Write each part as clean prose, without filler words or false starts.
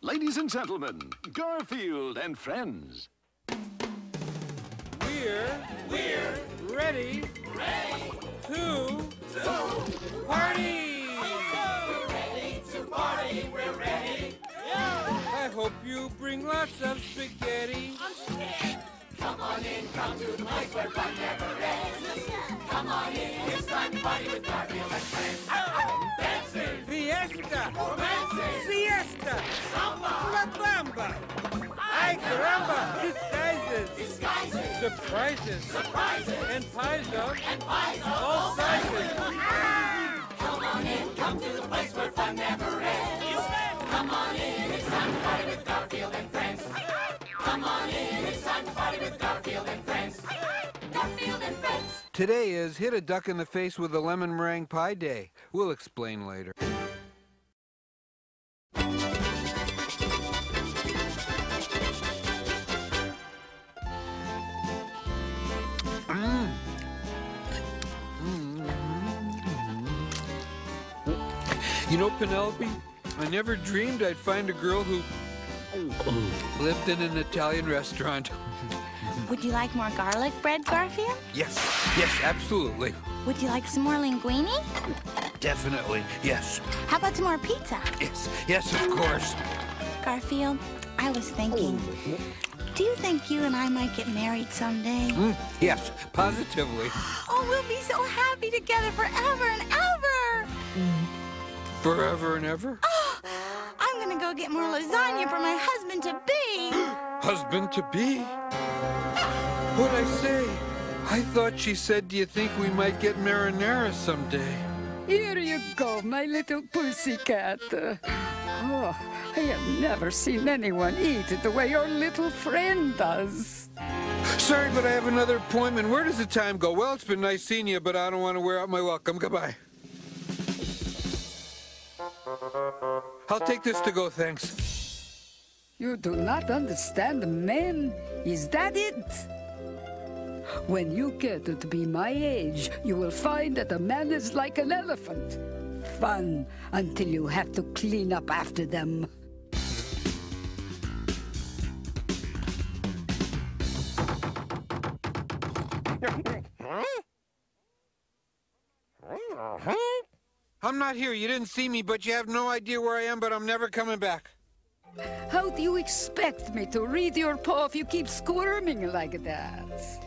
Ladies and gentlemen, Garfield and friends. We're ready to party! We're ready to party, we're ready. I hope you bring lots of spaghetti. I'm scared. Come on in, come to the place where fun never ends. Come on in, it's time to party with Garfield and friends. Dancing, Fiesta! romancing, Siesta! samba, La Bamba! Ay caramba! Disguises! disguises, Surprises! surprises, And pies of and pies of all sizes! Come on in, come to the place where fun never ends. Come on in, it's time to party with Garfield and friends. Come on in, it's time to party with Garfield and friends. Garfield and friends. Today is Hit a Duck in the Face with a Lemon Meringue Pie Day. We'll explain later. You know, Penelope, I never dreamed I'd find a girl who lived in an Italian restaurant. Would you like more garlic bread, Garfield? Yes, absolutely. Would you like some more linguine? Definitely, yes. How about some more pizza? Yes, of course. Garfield, I was thinking, do you think you and I might get married someday? Yes, positively. Oh, we'll be so happy together forever and ever! Forever and ever? Oh, I'm gonna go get more lasagna for my husband-to-be! Husband-to-be? What'd I say? I thought she said, do you think we might get marinara someday? Here you go, my little pussycat. Oh, I have never seen anyone eat the way your little friend does. Sorry, but I have another appointment. Where does the time go? Well, it's been nice seeing you, but I don't want to wear out my welcome. Goodbye. I'll take this to go, thanks. You do not understand men? Is that it? When you get to be my age, you will find that a man is like an elephant. Fun until you have to clean up after them. I'm not here. You didn't see me, but you have no idea where I am, but I'm never coming back. How do you expect me to read your paw if you keep squirming like that?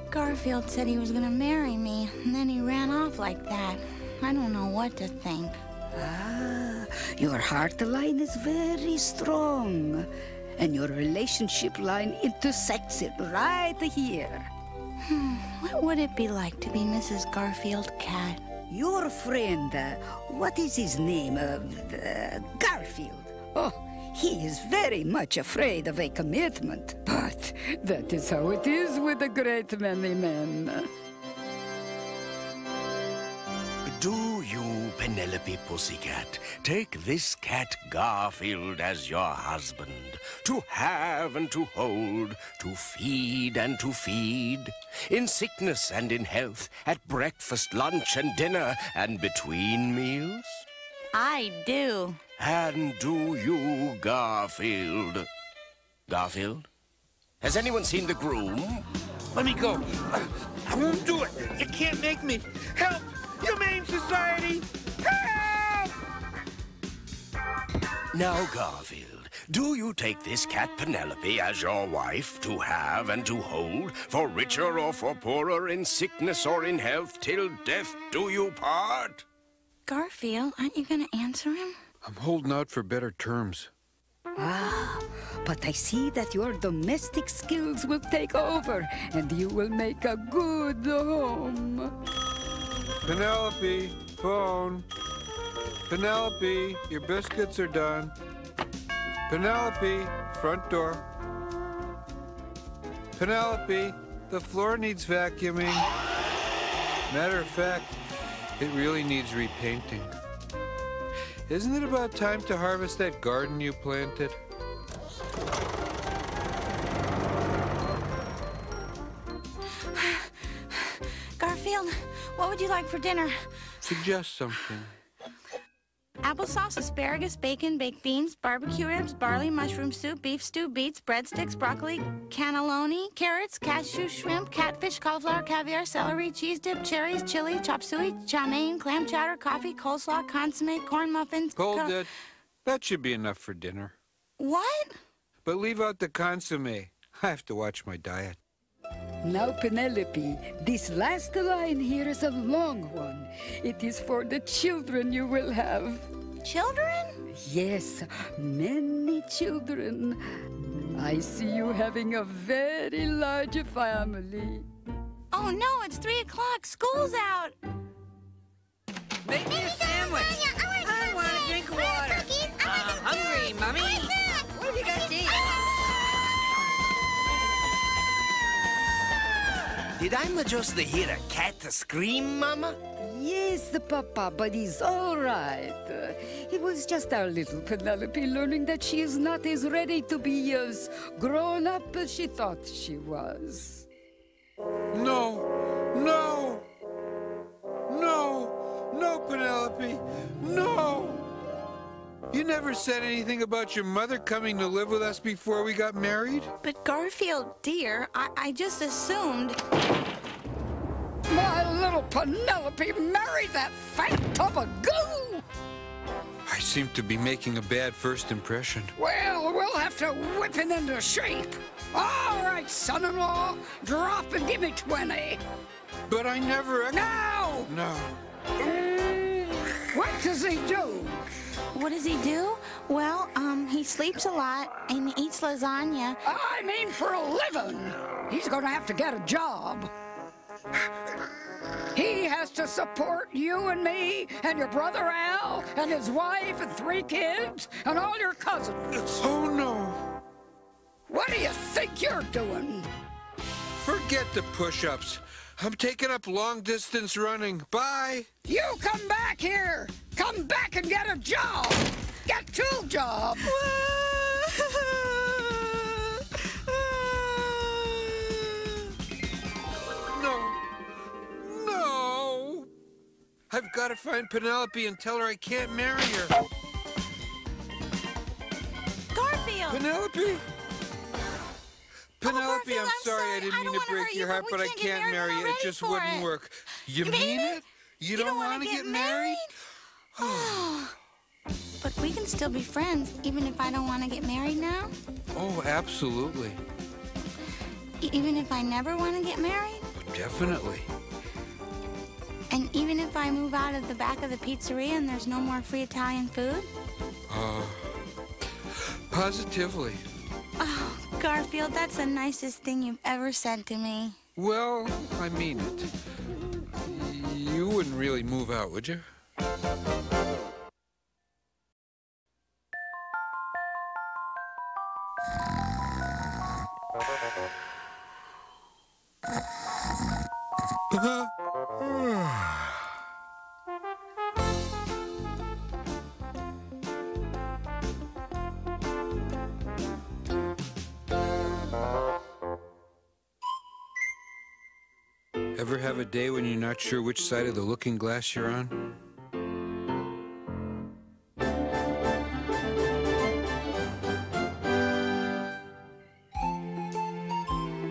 Garfield said he was gonna marry me, and then he ran off like that. I don't know what to think. Your heart line is very strong, and your relationship line intersects it right here. What would it be like to be Mrs. Garfield Cat? Your friend, what is his name? Garfield. Oh, he is very much afraid of a commitment. But that is how it is with a great many men. Do you, Penelope Pussycat, take this cat Garfield as your husband, to have and to hold, to feed and to feed, in sickness and in health, at breakfast, lunch and dinner, and between meals? I do. And do you, Garfield? Garfield? Has anyone seen the groom? Let me go. I won't do it. You can't make me. Help! Humane Society! Help! Now, Garfield, do you take this cat Penelope as your wife, to have and to hold, for richer or for poorer, in sickness or in health, till death do you part? Garfield, aren't you gonna answer him? I'm holding out for better terms. But I see that your domestic skills will take over, and you will make a good home. Penelope, phone. Penelope, your biscuits are done. Penelope, front door. Penelope, the floor needs vacuuming. Matter of fact, it really needs repainting. Isn't it about time to harvest that garden you planted? Garfield, what would you like for dinner? Suggest something. Applesauce, asparagus, bacon, baked beans, barbecue ribs, barley, mushroom soup, beef stew, beets, breadsticks, broccoli, cannelloni, carrots, cashew, shrimp, catfish, cauliflower, caviar, celery, cheese dip, cherries, chili, chop suey, chow mein, clam chowder, coffee, coleslaw, consomme, corn muffins. Hold it. That should be enough for dinner. What? But leave out the consomme. I have to watch my diet. Now, Penelope, this last line here is a long one. It is for the children you will have. Children? Yes, many children. I see you having a very large family. Oh, no, it's 3 o'clock. School's out. Make me a sandwich. I want a drink of water. I'm hungry, Mommy. What have you got to eat? Did I just hear a cat scream, Mama? Yes, Papa, but he's all right. It was just our little Penelope learning that she is not as ready to be as grown up as she thought she was. No, no, no, no, Penelope, no. You never said anything about your mother coming to live with us before we got married? But Garfield, dear, I just assumed... My little Penelope married that fat tub of goo! I seem to be making a bad first impression. Well, we'll have to whip him into shape. All right, son-in-law, drop and give me 20. But I never... Now! No. What does he do? What does he do? Well, he sleeps a lot and eats lasagna. I mean for a living. He's gonna have to get a job. He has to support you and me and your brother Al and his wife and 3 kids and all your cousins. Oh, no. What do you think you're doing? Forget the push-ups. I'm taking up long-distance running. Bye. You come back here. Come back and get a job. Get 2 jobs. No. I've got to find Penelope and tell her I can't marry her. Garfield! Penelope? Penelope, Garfield, I'm I'm sorry. I sorry. didn't I mean don't to wanna break hurt your you, heart, but but we I can't get can't married. marry We're you. not It ready just for wouldn't it. work. You mean mean it? it? You don't want to get married? But we can still be friends, even if I don't want to get married now? Oh, absolutely. Even if I never want to get married? Definitely. And even if I move out of the back of the pizzeria and there's no more free Italian food? Positively. Oh, Garfield, that's the nicest thing you've ever said to me. Well, I mean it. You wouldn't really move out, would you? Ever have a day when you're not sure which side of the looking glass you're on?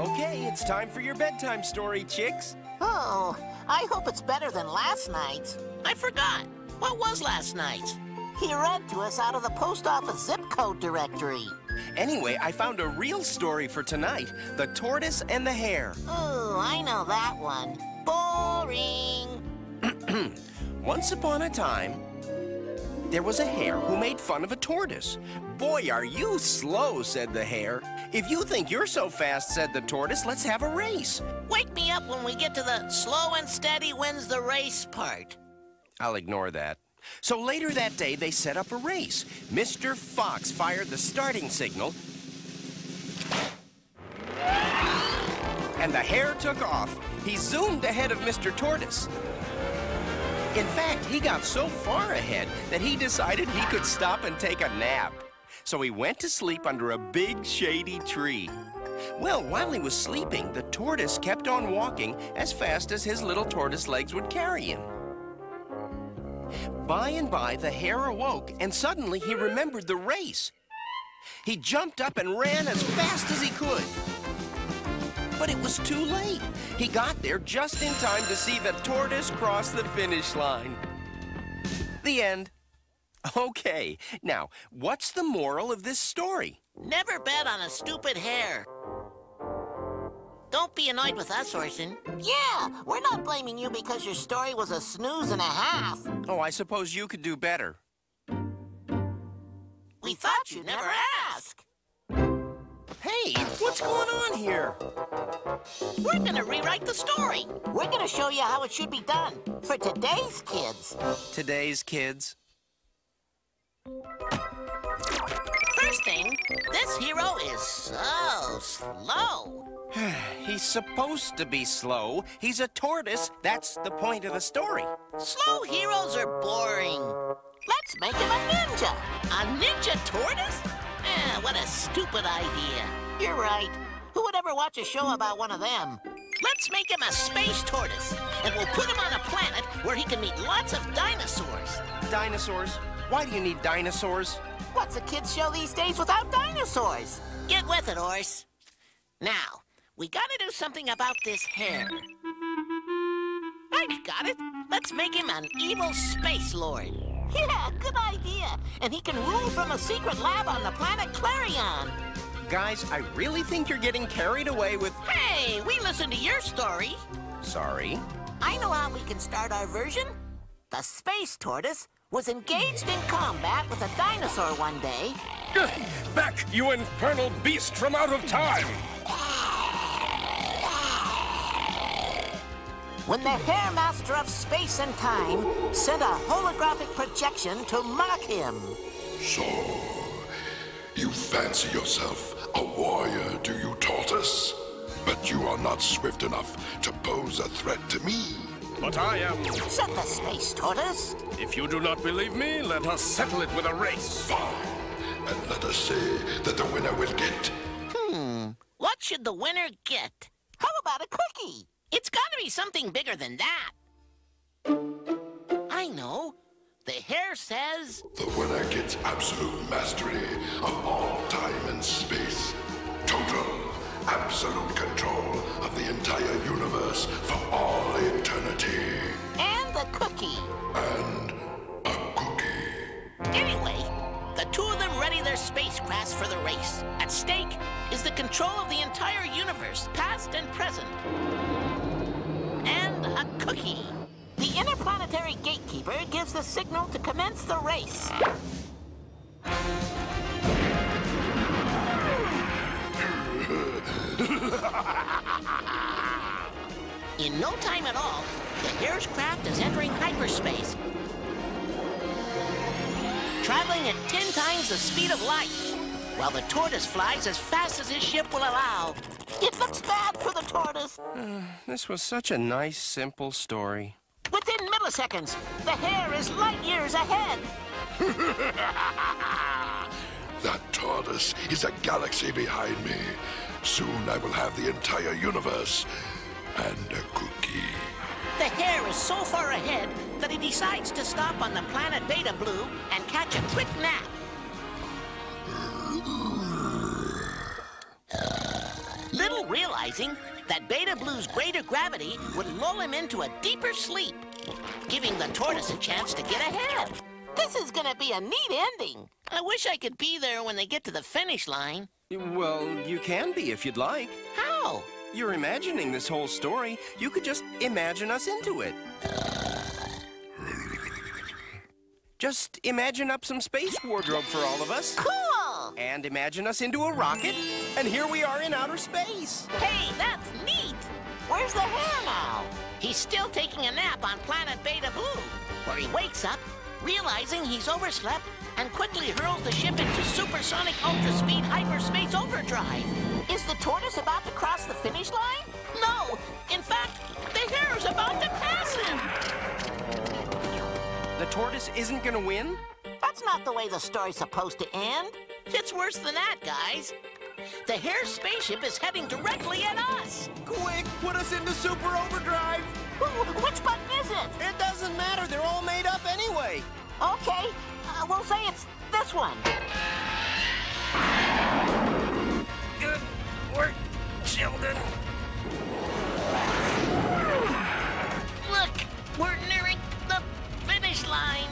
Okay, it's time for your bedtime story, chicks. Oh, I hope it's better than last night's. I forgot. What was last night's? He read to us out of the post office zip code directory. Anyway, I found a real story for tonight, The Tortoise and the Hare. Oh, I know that one. Boring. Once upon a time, there was a hare who made fun of a tortoise. Boy, are you slow, said the hare. If you think you're so fast, said the tortoise, let's have a race. Wake me up when we get to the slow and steady wins the race part. I'll ignore that. So later that day, they set up a race. Mr. Fox fired the starting signal, and the hare took off. He zoomed ahead of Mr. Tortoise. In fact, he got so far ahead that he decided he could stop and take a nap. So he went to sleep under a big shady tree. Well, while he was sleeping, the tortoise kept on walking as fast as his little tortoise legs would carry him. By and by, the hare awoke, and suddenly he remembered the race. He jumped up and ran as fast as he could. But it was too late. He got there just in time to see the tortoise cross the finish line. The end. Okay, now, what's the moral of this story? Never bet on a stupid hare. Don't be annoyed with us, Orson. Yeah, we're not blaming you because your story was a snooze and a half. Oh, I suppose you could do better. We thought you'd never ask. Hey, what's going on here? We're gonna rewrite the story. We're gonna show you how it should be done for today's kids. Today's kids? First thing, this hero is so slow. He's supposed to be slow. He's a tortoise. That's the point of the story. Slow heroes are boring. Let's make him a ninja. A ninja tortoise? What a stupid idea. You're right. Who would ever watch a show about one of them? Let's make him a space tortoise, and we'll put him on a planet where he can meet lots of dinosaurs. Dinosaurs? Why do you need dinosaurs? What's a kid's show these days without dinosaurs? Get with it, Ors. Now, we gotta do something about this hare. I've got it. Let's make him an evil space lord. Yeah, good idea. And he can rule from a secret lab on the planet Clarion. Guys, I really think you're getting carried away with... Hey, we listened to your story. Sorry? I know how we can start our version. The space tortoise was engaged in combat with a dinosaur one day. Back, you infernal beast from out of time! When the Hare Master of Space and Time sent a holographic projection to mock him. So, you fancy yourself a warrior, do you, tortoise? But you are not swift enough to pose a threat to me. But I am. Said the space tortoise. If you do not believe me, let us settle it with a race. Fine. And let us say that the winner will get... What should the winner get? How about a cookie? It's gotta be something bigger than that. I know. The hare says... The winner gets absolute mastery of all time and space. Total, absolute control of the entire universe for all eternity. And the cookie. And a cookie. Anyway, the two of them ready their spacecrafts for the race. At stake is the control of the entire universe, past and present. And a cookie. The interplanetary gatekeeper gives the signal to commence the race. In no time at all, the hare's craft is entering hyperspace, traveling at 10 times the speed of light, while the tortoise flies as fast as his ship will allow. It looks bad for the tortoise. This was such a nice, simple story. Within milliseconds, the hare is light years ahead. That tortoise is a galaxy behind me. Soon I will have the entire universe and a cookie. The hare is so far ahead that he decides to stop on the planet Beta Blue and catch a quick nap. Little realizing that Beta Blue's greater gravity would lull him into a deeper sleep, giving the tortoise a chance to get ahead. This is gonna be a neat ending. I wish I could be there when they get to the finish line. Well, you can be if you'd like. How? You're imagining this whole story. You could just imagine us into it. Just imagine up some space wardrobe for all of us. Cool! And imagine us into a rocket, and here we are in outer space. Hey, that's neat! Where's the hare now? He's still taking a nap on planet Beta Blue, where he wakes up, realizing he's overslept, and quickly hurls the ship into supersonic ultra-speed hyperspace overdrive. Is the tortoise about to cross the finish line? No! In fact, the hare is about to pass him! The tortoise isn't gonna win? That's not the way the story's supposed to end. It's worse than that, guys. The hare spaceship is heading directly at us. Quick, put us into super overdrive! Which button is it? It doesn't matter. They're all made up anyway. Okay, we'll say it's this one. Good work, children. Look, we're nearing the finish line.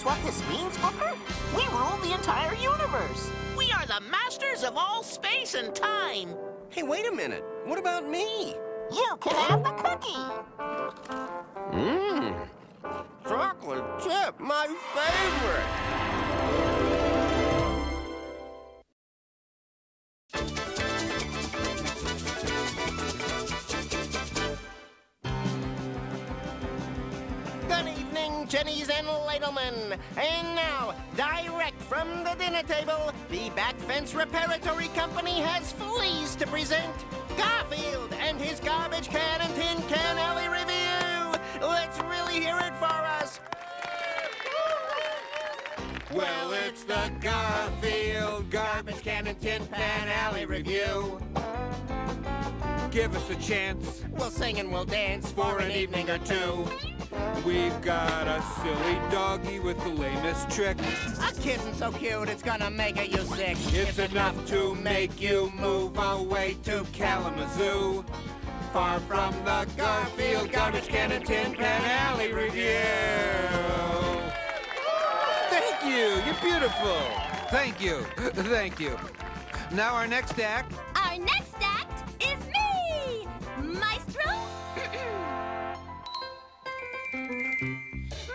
What this means, Booker? We rule the entire universe. We are the masters of all space and time. Hey, wait a minute. What about me? You can have the cookie. Mmm. Chocolate chip, my favorite. Jennies and ladlemen. And now, direct from the dinner table, the Back Fence Reparatory Company has fleas to present Garfield and his Garbage Can and Tin Can Alley Review. Let's really hear it for us. Well, it's the Garfield Garbage Can and Tin Pan Alley Review. Give us a chance. We'll sing and we'll dance for an evening or two. We've got a silly doggy with the lamest trick. A kitten so cute it's gonna make you sick. It's enough to make you move away to Kalamazoo. Far from the Garfield Garbage Can and Tin Pan Alley Review. Thank you. You're beautiful. Thank you. Thank you. Now our next act. Our next act is me, Maestro.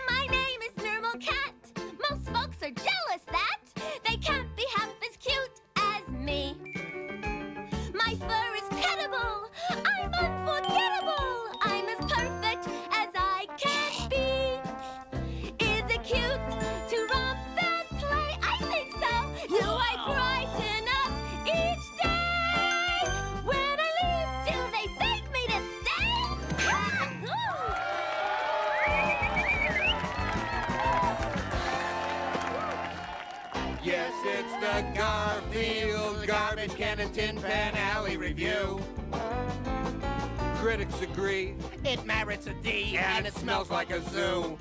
My name is Normal Cat. Most folks are jealous that they can't be half as cute as me. My fur is credible. I'm unforgettable. I'm as perfect as I can be. Is it cute to romp and play? I think so. Do I brighten up each day? When I leave, do they beg me to stay? Yes, it's the Garfield Garbage Can and Tin Pan Alley Review. Critics agree it merits a D and it smells like a zoo.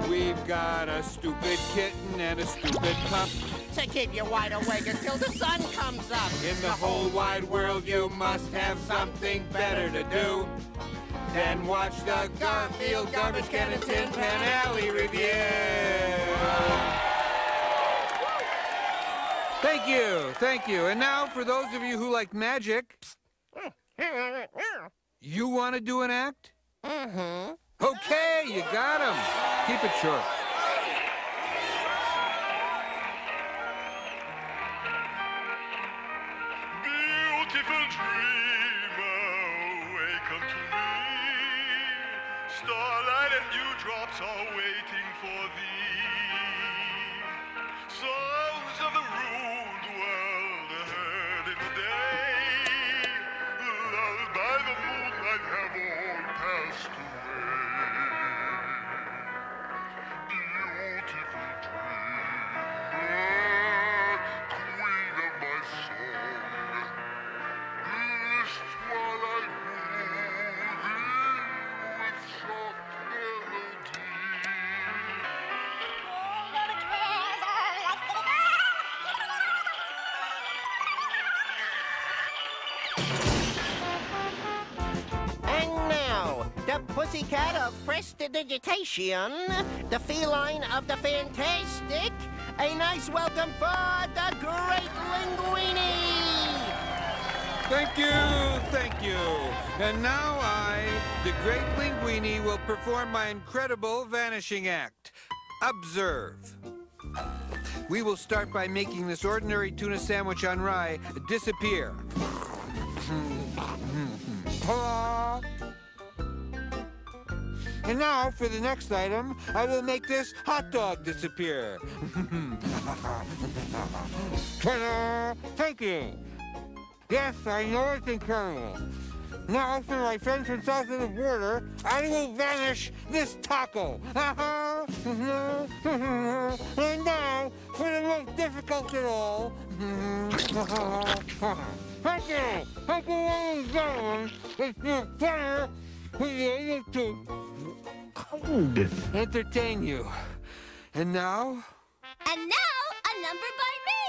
We've got a stupid kitten and a stupid pup to keep you wide awake until the sun comes up. In the whole wide world, you must have something better to do than watch the Garfield Garbage Can and Tin Pan Alley Review. Thank you, thank you. And now, for those of you who like magic, you want to do an act? Mm-hmm. Okay, you got him. Keep it short. Beautiful dreamer, wake up to me. Starlight and dewdrops are waiting for thee. Songs of the rude world heard in the day, lulled by the moonlight have all passed away. Beautiful dreamer, queen of my song, list while I woo thee with soft melody. And now, the pussycat of prestidigitation, the feline of the fantastic, a nice welcome for the great Linguini! Thank you, thank you. And now I, the great Linguini, will perform my incredible vanishing act. Observe. We will start by making this ordinary tuna sandwich on rye disappear. And now, for the next item, I will make this hot dog disappear. Ta-da! Thank you. Yes, I know it's incredible. Now, for my friends from south of the border, I will vanish this taco. And now, for the most difficult of all. Thank you. Thank you, ladies and gentlemen. It's been a pleasure to be able to entertain you. And now? And now, a number by me!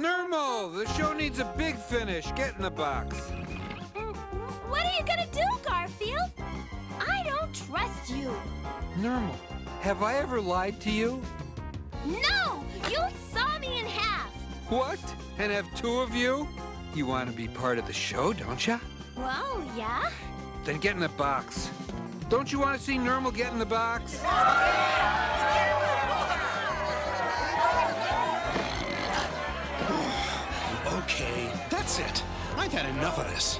Normal! The show needs a big finish. Get in the box. What are you gonna do, Garfield? I don't trust you. Normal, have I ever lied to you? No! You saw me in half! What? And have two of you? You want to be part of the show, don't ya? Well, yeah. Then get in the box. Don't you want to see Normal get in the box? Okay, that's it. I've had enough of this.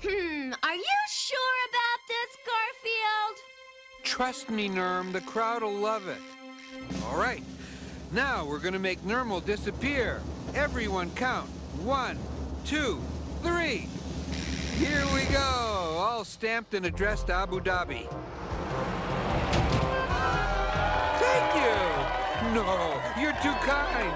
Are you sure about this, Garfield? Trust me, Norm, the crowd will love it. All right, now we're gonna make Normal disappear. Everyone count. 1, 2, 3. Here we go, all stamped and addressed to Abu Dhabi. Thank you! No, you're too kind.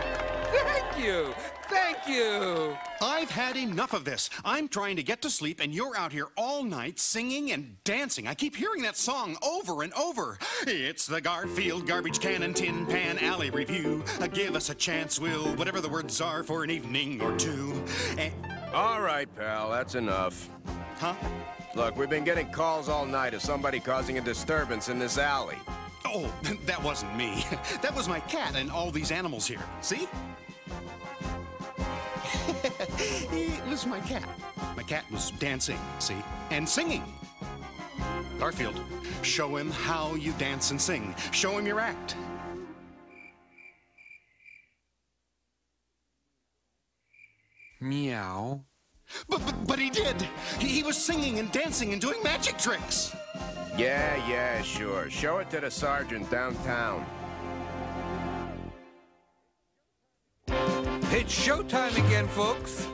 Thank you! Thank you! I've had enough of this. I'm trying to get to sleep, and you're out here all night singing and dancing. I keep hearing that song over and over. It's the Garfield Garbage Can and Tin Pan Alley Review. Give us a chance, we'll whatever the words are for an evening or two. All right, pal, that's enough. Huh? Look, we've been getting calls all night of somebody causing a disturbance in this alley. Oh, that wasn't me. That was my cat and all these animals here. See? It was my cat. My cat was dancing, see? And singing. Garfield, show him how you dance and sing. Show him your act. Meow. But he did. He was singing and dancing and doing magic tricks. Yeah, sure. Show it to the sergeant downtown. It's showtime again, folks.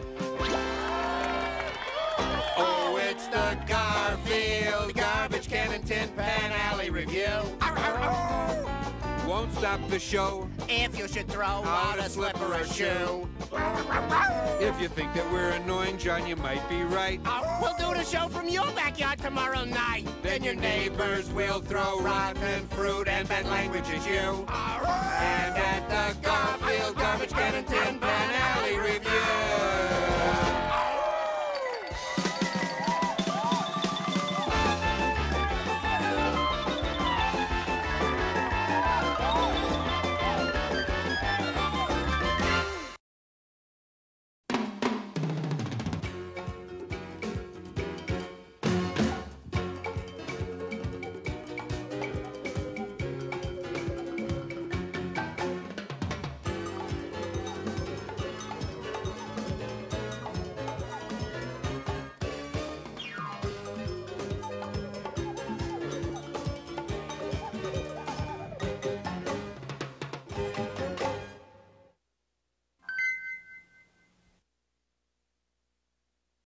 Oh, it's the Garfield Garbage Can and Tin Pan Alley Review. Won't stop the show. If you should throw out a slip or a shoe. If you think that we're annoying, John, you might be right. We'll do the show from your backyard tomorrow night. Then your neighbors will throw rotten fruit and bad language at you. And at the Garfield Garbage Can and Tin Pan Alley Review.